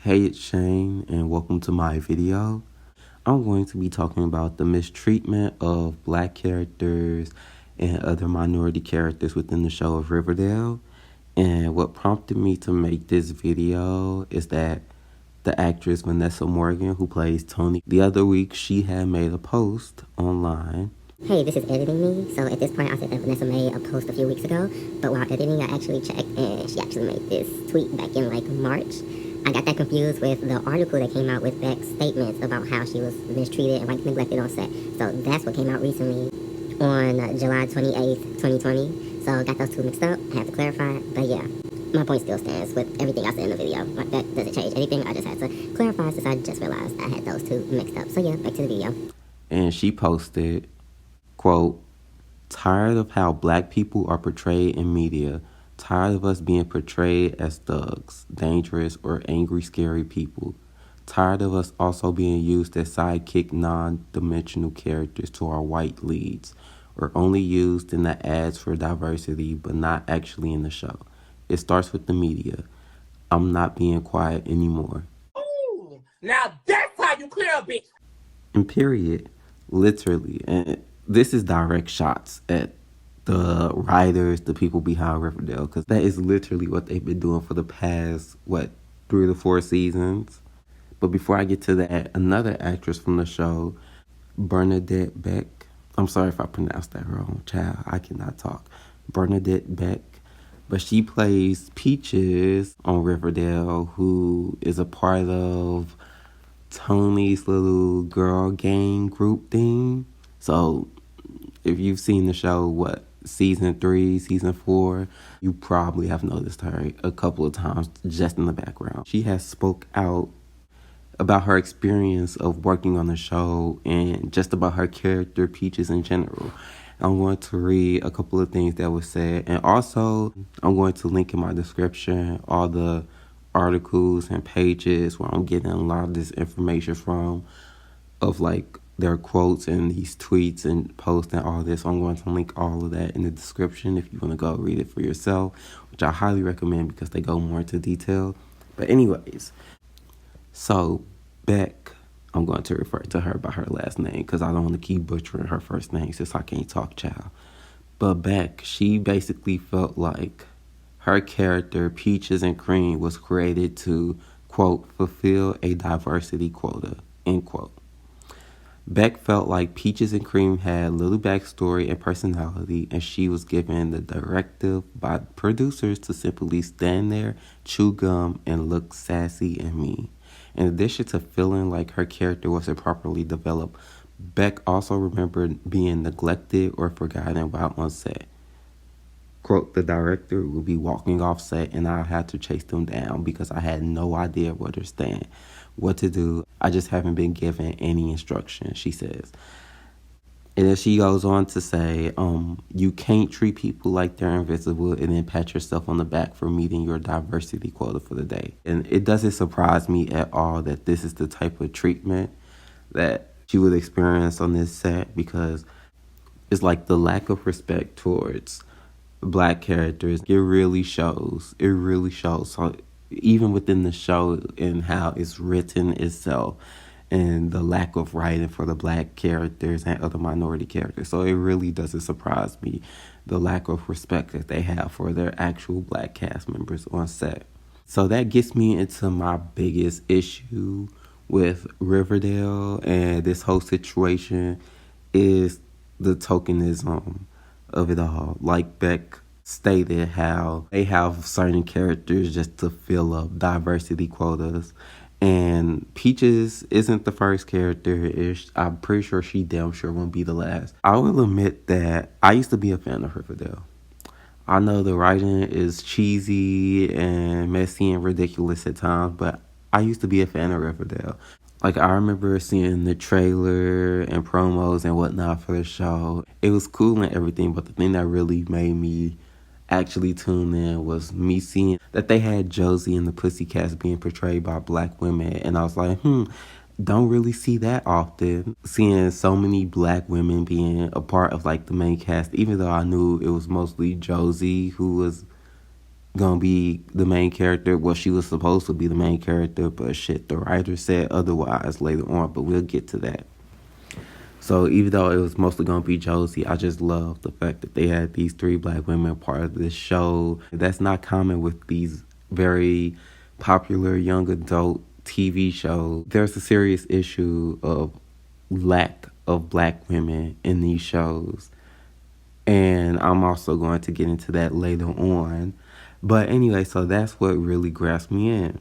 Hey, it's Shane, and welcome to my video. I'm going to be talking about the mistreatment of black characters and other minority characters within the show of Riverdale. And what prompted me to make this video is that the actress Vanessa Morgan, who plays Tony, the other week she had made a post online. Hey, this is editing me. So at this point, I said that Vanessa made a post a few weeks ago, but while editing, I actually checked, and she actually made this tweet back in like March. I got that confused with the article that came out with Beck's statements about how she was mistreated and like neglected on set. So that's what came out recently on July 28th, 2020. So I got those two mixed up. I have to clarify, but yeah, my point still stands with everything I said in the video. Like that doesn't change anything. I just had to clarify since I just realized I had those two mixed up. So yeah, back to the video. And she posted, quote, "Tired of how black people are portrayed in media. Tired of us being portrayed as thugs, dangerous, or angry, scary people. Tired of us also being used as sidekick, non-dimensional characters to our white leads, or only used in the ads for diversity, but not actually in the show. It starts with the media. I'm not being quiet anymore." Ooh, now that's how you clear a bitch. And period. Literally. And this is direct shots at the writers, the people behind Riverdale, because that is literally what they've been doing for the past, 3 to 4 seasons. But before I get to that, another actress from the show, Bernadette Beck, I'm sorry if I pronounced that wrong, child, I cannot talk. Bernadette Beck, but she plays Peaches on Riverdale, who is a part of Tony's little girl gang group thing. So if you've seen the show, season 3, season 4, you probably have noticed her a couple of times just in the background. She has spoke out about her experience of working on the show and just about her character Peaches in general. I'm going to read a couple of things that were said, and also I'm going to link in my description all the articles and pages where I'm getting a lot of this information from, of like their quotes and these tweets and posts and all this. So I'm going to link all of that in the description if you want to go read it for yourself, which I highly recommend because they go more into detail. But anyways, so Beck, I'm going to refer to her by her last name because I don't want to keep butchering her first name since I can't talk, child. But Beck, she basically felt like her character, Peaches and Cream, was created to, quote, fulfill a diversity quota, end quote. Beck felt like Peaches and Cream had little backstory and personality, and she was given the directive by producers to simply stand there, chew gum, and look sassy and mean. In addition to feeling like her character wasn't properly developed, Beck also remembered being neglected or forgotten about on set. Quote, "The director would be walking off set and I had to chase them down because I had no idea where to stand, what to do. I just haven't been given any instruction," she says. And then she goes on to say, "You can't treat people like they're invisible and then pat yourself on the back for meeting your diversity quota for the day." And it doesn't surprise me at all that this is the type of treatment that she would experience on this set, because it's like the lack of respect towards black characters. It really shows. It really shows. So even within the show and how it's written itself, and the lack of writing for the black characters and other minority characters. So it really doesn't surprise me, the lack of respect that they have for their actual black cast members on set. So that gets me into my biggest issue with Riverdale and this whole situation, is the tokenism of it all. Like Beck stated, how they have certain characters just to fill up diversity quotas. And Peaches isn't the first character. I'm pretty sure she damn sure won't be the last. I will admit that I used to be a fan of Riverdale. I know the writing is cheesy and messy and ridiculous at times, but I used to be a fan of Riverdale. Like, I remember seeing the trailer and promos and whatnot for the show. It was cool and everything, but the thing that really made me actually tune in was me seeing that they had Josie and the Pussycats being portrayed by black women. And I was like, don't really see that often. Seeing so many black women being a part of like the main cast, even though I knew it was mostly Josie who was gonna be the main character. Well, she was supposed to be the main character, but shit, the writer said otherwise later on, but we'll get to that. So even though it was mostly gonna be Josie, I just love the fact that they had these three black women part of this show. That's not common with these very popular young adult TV shows. There's a serious issue of lack of black women in these shows. And I'm also going to get into that later on. But anyway, so that's what really grasped me in,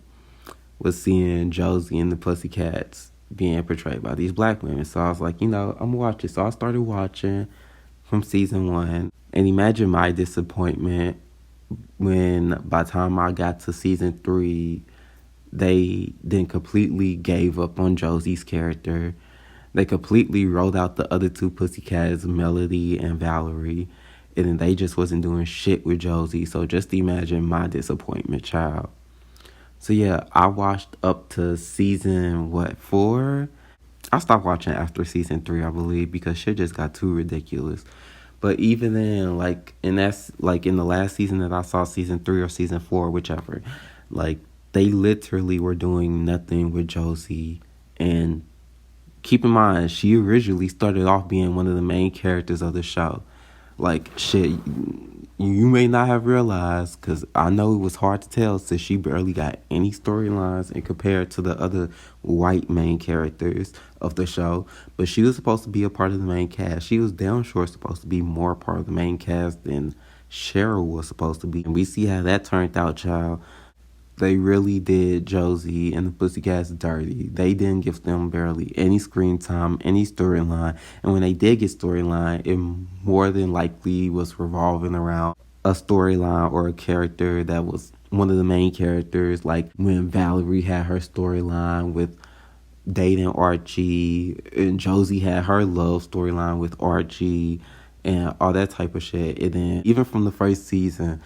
was seeing Josie and the Pussycats being portrayed by these black women. So I was like, I'm gonna watch it. So I started watching from season 1. And imagine my disappointment when by the time I got to season 3, they then completely gave up on Josie's character. They completely rolled out the other two Pussycats, Melody and Valerie, and then they just wasn't doing shit with Josie. So just imagine my disappointment, child. So yeah, I watched up to season 4. I stopped watching after season 3, I believe, because shit just got too ridiculous. But even then, and that's in the last season that I saw, season 3 or season 4, whichever, they literally were doing nothing with Josie. And keep in mind, she originally started off being one of the main characters of the show. Shit, you may not have realized, because I know it was hard to tell since she barely got any storylines and compared to the other white main characters of the show. But she was supposed to be a part of the main cast. She was damn sure supposed to be more part of the main cast than Cheryl was supposed to be. And we see how that turned out, child. They really did Josie and the Pussycats dirty. They didn't give them barely any screen time, any storyline. And when they did get storyline, it more than likely was revolving around a storyline or a character that was one of the main characters. Like when Valerie had her storyline with dating Archie, and Josie had her love storyline with Archie, and all that type of shit. And then even from the first season,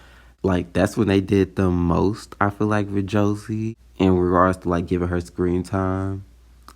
that's when they did the most, I feel like, with Josie in regards to giving her screen time.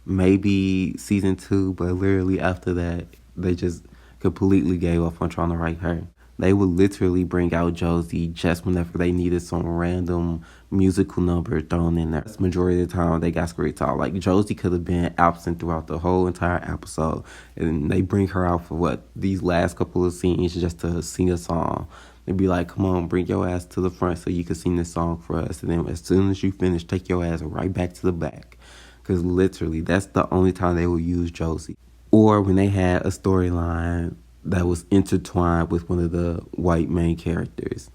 Maybe season 2, but literally after that, they just completely gave up on trying to write her. They would literally bring out Josie just whenever they needed some random musical number thrown in there. That's the majority of the time they got screen time. Josie could have been absent throughout the whole entire episode, and they bring her out for these last couple of scenes just to sing a song. They'd be like, come on, bring your ass to the front so you can sing this song for us. And then as soon as you finish, take your ass right back to the back. Because literally, that's the only time they will use Josie. Or when they had a storyline that was intertwined with one of the white main characters.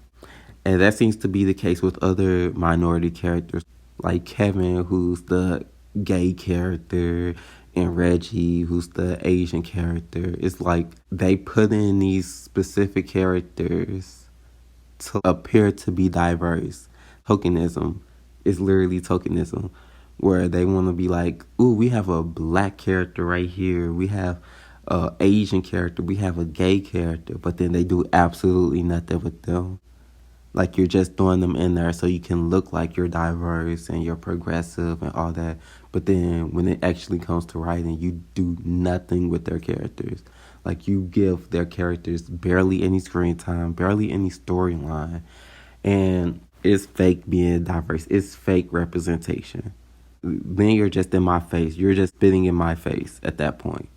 And that seems to be the case with other minority characters, like Kevin, who's the gay character, and Reggie, who's the Asian character. It's like they put in these specific characters to appear to be diverse. Tokenism is literally tokenism, where they want to be like, ooh, we have a black character right here. We have a Asian character. We have a gay character. But then they do absolutely nothing with them. You're just throwing them in there so you can look like you're diverse and you're progressive and all that. But then when it actually comes to writing, you do nothing with their characters. You give their characters barely any screen time, barely any storyline. And it's fake being diverse. It's fake representation. Then you're just in my face. You're just spitting in my face at that point.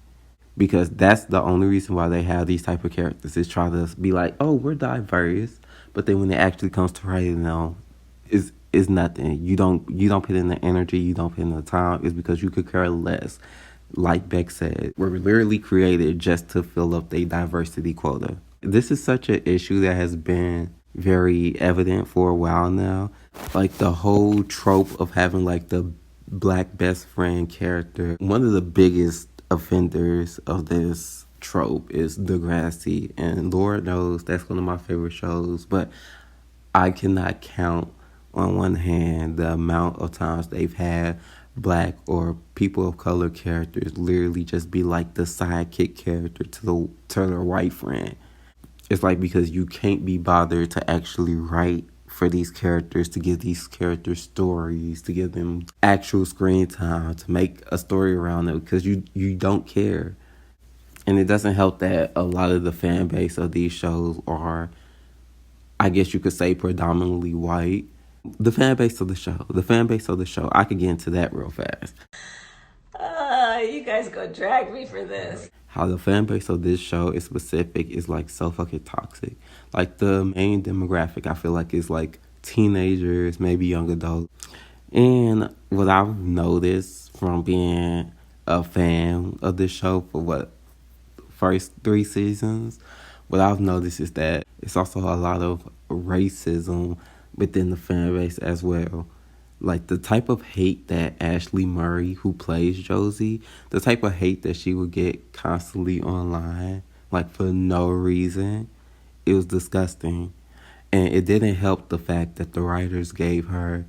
Because that's the only reason why they have these type of characters, is try to be like, oh, we're diverse. But then when it actually comes to writing them, it's nothing. You don't put in the energy, you don't put in the time. It's because you could care less. Like Beck said, we're literally created just to fill up the diversity quota. This is such an issue that has been very evident for a while now. The whole trope of having the black best friend character. One of the biggest offenders of this trope is Degrassi, and Lord knows that's one of my favorite shows, but I cannot count on one hand the amount of times they've had black or people of color characters literally just be the sidekick character to their white friend. It's because you can't be bothered to actually write for these characters, to give these characters stories, to give them actual screen time, to make a story around them, because you don't care. And it doesn't help that a lot of the fan base of these shows are I guess you could say, predominantly white. The fan base of the show. The fan base of the show. I could get into that real fast. You guys go drag me for this. How the fan base of this show is specific is like so fucking toxic. Like the main demographic I feel like is like teenagers, maybe young adults. And what I've noticed from being a fan of this show for first 3 seasons, what I've noticed is that it's also a lot of racism within the fan base as well. Like the type of hate that Ashley Murray, who plays Josie, the type of hate that she would get constantly online, like for no reason, it was disgusting. And it didn't help the fact that the writers gave her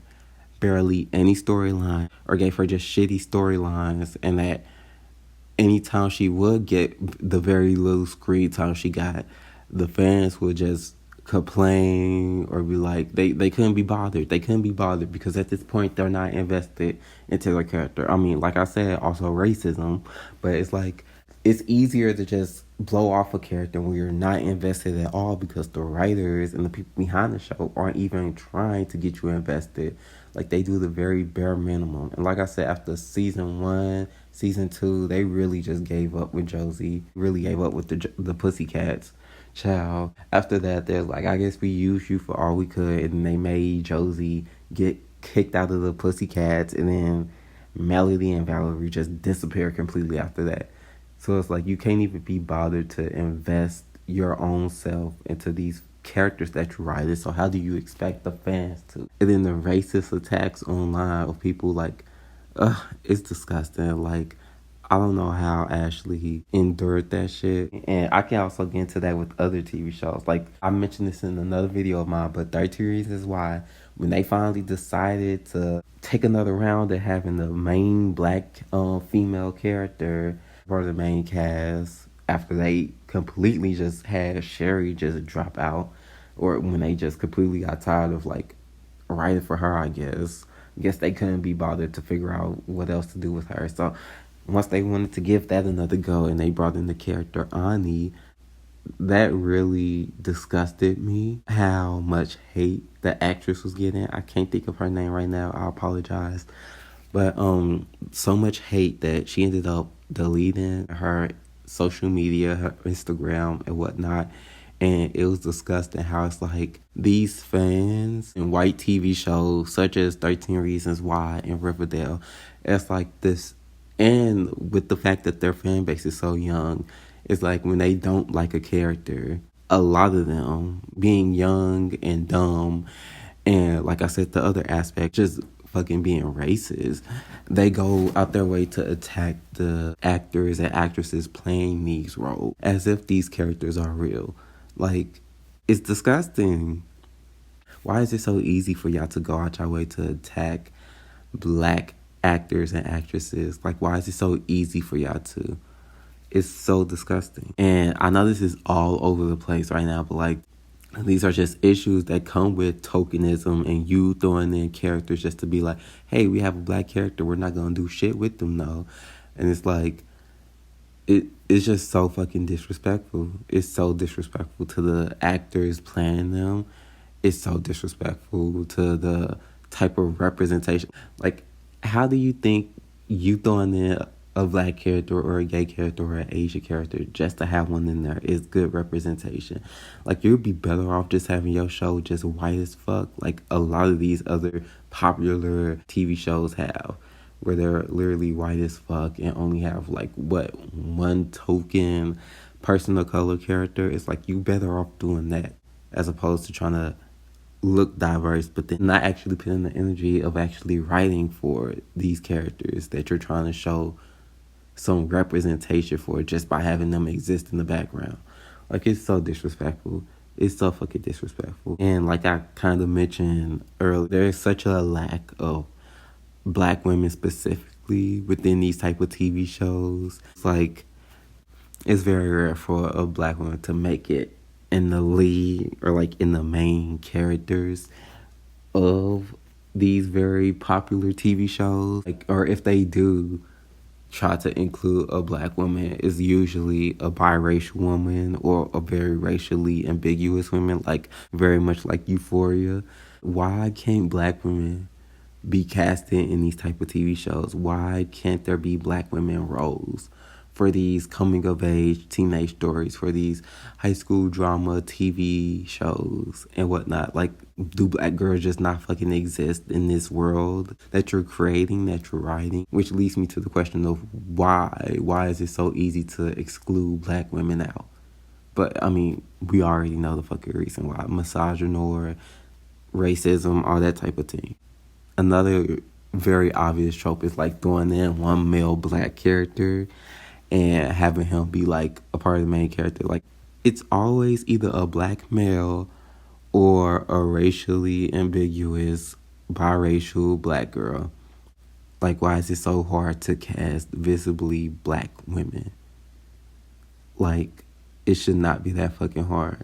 barely any storyline or gave her just shitty storylines, and that anytime she would get the very little screen time she got, the fans would just complain or be like they couldn't be bothered. They couldn't be bothered because at this point they're not invested into their character. I mean, like I said, also racism, but it's like it's easier to just blow off a character when you're not invested at all because the writers and the people behind the show aren't even trying to get you invested. Like they do the very bare minimum. And like I said, after season 1, season 2, they really just gave up with Josie. Really gave up with the Pussycats. Child. After that, they're like, I guess we used you for all we could, and they made Josie get kicked out of the Pussycats, and then Melody and Valerie just disappear completely after that. So it's like you can't even be bothered to invest your own self into these characters that you write. So how do you expect the fans to? And then the racist attacks online of people like, it's disgusting. Like, I don't know how Ashley endured that shit. And I can also get into that with other TV shows. Like, I mentioned this in another video of mine, but 13 Reasons Why, when they finally decided to take another round at having the main black female character for the main cast, after they completely just had Sherry just drop out, or when they just completely got tired of like writing for her, I guess they couldn't be bothered to figure out what else to do with her. So once they wanted to give that another go and they brought in the character Ani, that really disgusted me how much hate the actress was getting. I can't think of her name right now. I apologize. But so much hate that she ended up deleting her social media, her Instagram and whatnot. And it was disgusting how it's like these fans in white TV shows such as 13 Reasons Why and Riverdale, it's like this. And with the fact that their fan base is so young, it's like when they don't like a character, a lot of them being young and dumb, and like I said, the other aspect, just fucking being racist, they go out their way to attack the actors and actresses playing these roles as if these characters are real. Like, it's disgusting. Why is it so easy for y'all to go out your way to attack black actors and actresses? Like, why is it so easy for y'all to? It's so disgusting. And I know this is all over the place right now, but like, these are just issues that come with tokenism and you throwing in characters just to be like, hey, we have a black character, we're not gonna do shit with them, though. And it's like, it's just so fucking disrespectful. It's so disrespectful to the actors playing them. It's so disrespectful to the type of representation. Like, how do you think you throwing in a black character or a gay character or an Asian character just to have one in there is good representation? Like, you'd be better off just having your show just white as fuck, like a lot of these other popular TV shows have, where they're literally white as fuck and only have like one token person of color character. It's like you better off doing that as opposed to trying to look diverse, but then not actually putting the energy of actually writing for these characters that you're trying to show some representation for just by having them exist in the background. Like, it's so disrespectful. It's so fucking disrespectful. And like I kind of mentioned earlier, there is such a lack of black women specifically within these type of TV shows. It's like, it's very rare for a black woman to make it in the lead or like in the main characters of these very popular TV shows. Like, or if they do, try to include a black woman is usually a biracial woman or a very racially ambiguous woman, like very much like Euphoria. Why can't black women be casted in these type of TV shows? Why can't there be black women roles for these coming of age teenage stories, for these high school drama TV shows and whatnot? Like, do black girls just not fucking exist in this world that you're creating, that you're writing? Which leads me to the question of why? Why is it so easy to exclude black women out? But I mean, we already know the fucking reason why: misogyny, racism, all that type of thing. Another very obvious trope is like throwing in one male black character and having him be like a part of the main character. Like, it's always either a black male or a racially ambiguous biracial black girl. Like, why is it so hard to cast visibly black women? Like, it should not be that fucking hard.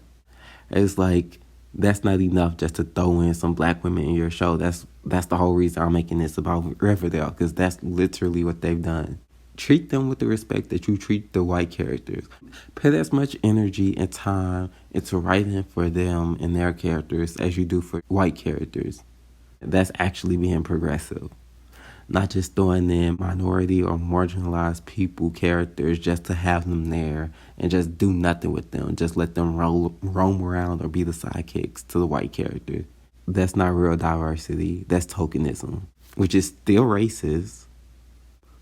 It's like, that's not enough just to throw in some black women in your show. That's the whole reason I'm making this about Riverdale, because that's literally what they've done. Treat them with the respect that you treat the white characters. Put as much energy and time into writing for them and their characters as you do for white characters. That's actually being progressive. Not just throwing in minority or marginalized people characters just to have them there and just do nothing with them. Just let them roam around or be the sidekicks to the white character. That's not real diversity. That's tokenism, which is still racist.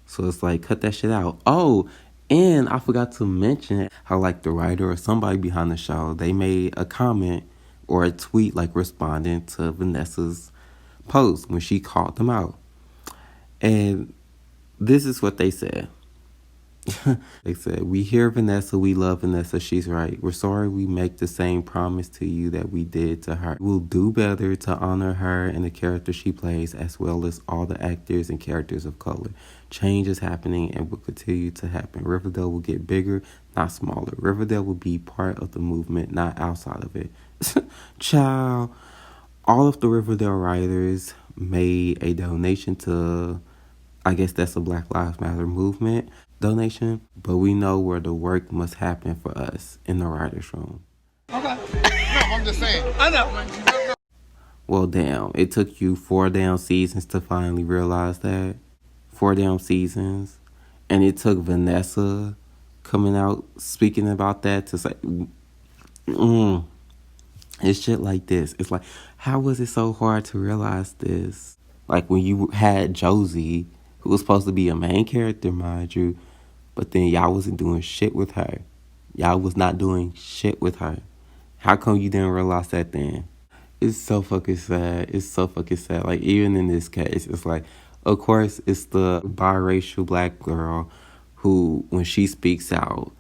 So it's like, cut that shit out. Oh, and I forgot to mention how, like, the writer or somebody behind the show, they made a comment or a tweet, like, responding to Vanessa's post when she called them out. And this is what they said. They said, "We hear Vanessa, we love Vanessa, she's right. We're sorry we make the same promise to you that we did to her. We'll do better to honor her and the character she plays, as well as all the actors and characters of color. Change is happening and will continue to happen. Riverdale will get bigger, not smaller. Riverdale will be part of the movement, not outside of it." Child, all of the Riverdale writers made a donation to, I guess that's a Black Lives Matter movement donation, but we know where the work must happen for us in the writer's room. Okay. No, I'm just saying. I know. Well, damn, it took you 4 damn seasons to finally realize that. 4 damn seasons. And it took Vanessa coming out speaking about that to say, it's shit like this. It's like, how was it so hard to realize this? Like, when you had Josie, who was supposed to be a main character, mind you, but then y'all wasn't doing shit with her. Y'all was not doing shit with her. How come you didn't realize that then? It's so fucking sad. It's so fucking sad. Like, even in this case, it's like, of course, it's the biracial black girl who, when she speaks out,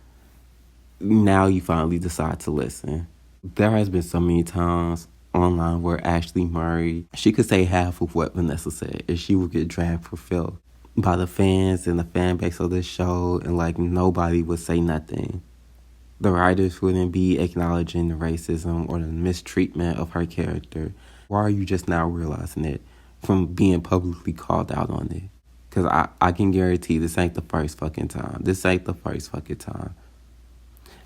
now you finally decide to listen. There has been so many times online where Ashley Murray, she could say half of what Vanessa said, and she would get dragged for filth by the fans and the fan base of this show, and like nobody would say nothing. The writers wouldn't be acknowledging the racism or the mistreatment of her character. Why are you just now realizing it from being publicly called out on it? Because I can guarantee this ain't the first fucking time. This ain't the first fucking time.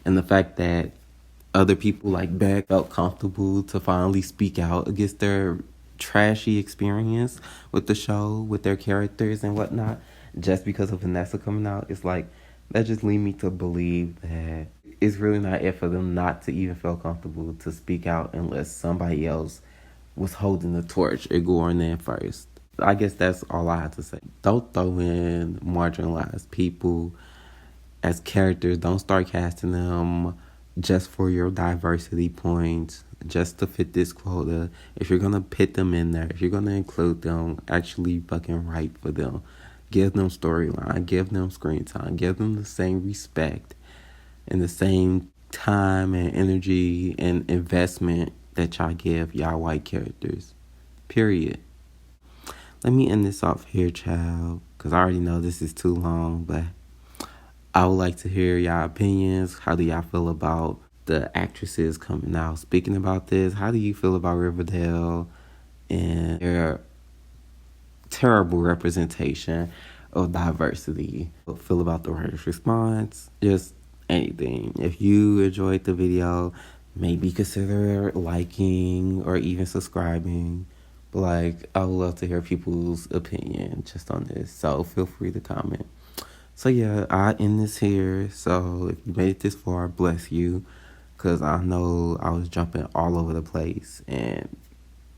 And the fact that other people like Beck felt comfortable to finally speak out against their trashy experience with the show, with their characters and whatnot, just because of Vanessa coming out, it's like, that just lead me to believe that it's really not it for them not to even feel comfortable to speak out unless somebody else was holding the torch or going in first. I guess that's all I have to say. Don't throw in marginalized people as characters. Don't start casting them just for your diversity points, just to fit this quota. If you're gonna put them in there, if you're gonna include them, actually fucking write for them. Give them storyline, give them screen time, give them the same respect and the same time and energy and investment that y'all give y'all white characters. Period. Let me end this off here, child, because I already know this is too long, but I would like to hear y'all opinions. How do y'all feel about the actresses coming out speaking about this? How do you feel about Riverdale and their terrible representation of diversity. Feel about the writer's response, just anything. If you enjoyed the video, maybe consider liking or even subscribing. But like, I would love to hear people's opinion just on this. So feel free to comment. So yeah, I end this here. So if you made it this far, bless you. Because I know I was jumping all over the place and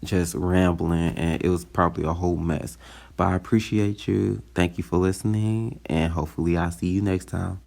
just rambling, and it was probably a whole mess. But I appreciate you. Thank you for listening, and hopefully I'll see you next time.